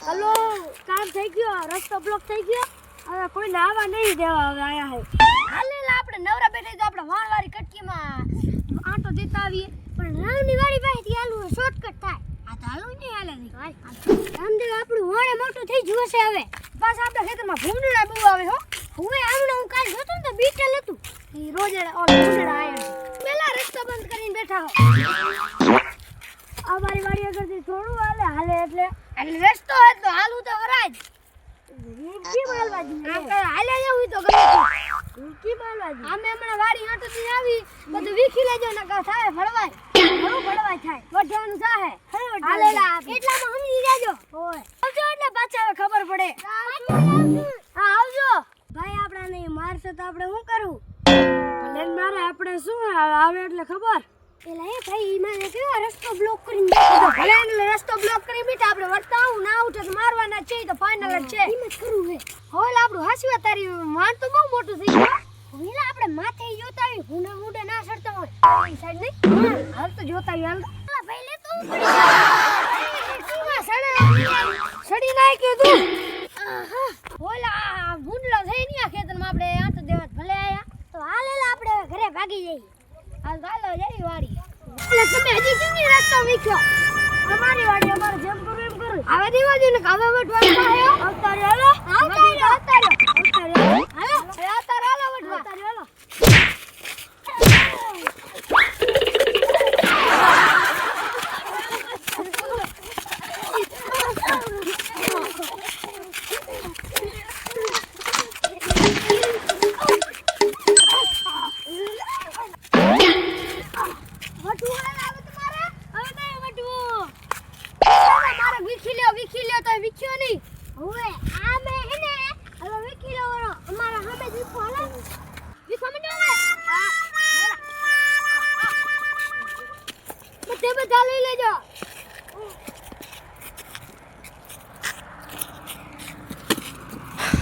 hello કામ થઈ ગયો રસ્તો બ્લોક થઈ ગયો હવે કોઈ નાવા નહીં દેવા હવે આયા હે હાલેલા આપણે નવરા બેઠા તો આપણે વાણવારી કટકીમાં આંટો દેતા આવીએ પણ રાવની વાડી પાસેથી આલું શોર્ટકટ થાય આ તો હાલું નહીં હાલે નહીં રામદેવ આપણું વાણે મોટું થઈ ગયું છે હવે બસ આપણા ખેતરમાં ભૂંડડા બહુ આવે હો હવે આમણે હું કાલ જોતો ને તો બીટેલ હતું ઈ રોજડા ઓલ ભૂંડડા આયા પેલા રસ્તો બંધ કરીને બેઠા હો અમારી વાડી આગળથી થોડું હાલે એટલે રસ્તો હે તો હાલું તો વરાજ કી માલવાજી હાલે જવું તો ગમે કી માલવાજી આમે હમણાં વાડી આંટોથી આવી બધું વીખી લેજો ને કા થાય ભળવાય બહુ ભળવાય થાય વઢવાનું થાય હાલેલા કેટલામાં સમજી જાજો ઓય આવજો એટલે પાછા હવે ખબર પડે હા આવજો ભાઈ આપણાને મારશે તો આપણે શું કરું ભલે મારે આપણે શું આવે એટલે ખબર એલા એ ભાઈ મને કેવો રસ્તો બ્લોક કરીને બેઠો ભલે એટલે રસ્તો બ્લોક કરી બેઠા આપણે વળતા આવું ના ઉઠે તો મારવાના છે તો ફાઇનલ જ છે હિંમત કરું હે હોલ આપણું હાસવા તારી માન તો બહુ મોટું થઈ ગયું વેલા આપણે માથે જોતા આવી હુંડે હુંડે ના સડતા હોય એ સાઈડ નહીં હાલ તો જોતા આવી હાલ ભાઈ લે તું સડી નાય કે તું હોલા ભૂંડલો થઈ ની આ ખેતરમાં આપણે આંટો દેવા ભલે આયા તો હાલેલા આપણે ઘરે ભાગી જઈએ હાલ ચાલો જઈ વાડી એટલે તમે હજી કેમની રસ્તો વીખ્યો અમારી વાડી અમારે જેમ કરું એમ કરું હવે દેવા દે ને કાવા વટવા આવ્યો આવતા રહ્યો હાલો આવતા રહ્યો વટવા વીખી લ્યો તો વીખ્યો નહીં હવે આ મે હે ને હવે વીખી લો અમારા સામે વીખો હાલો વીખો મને હવે બધે બધા લઈ લેજો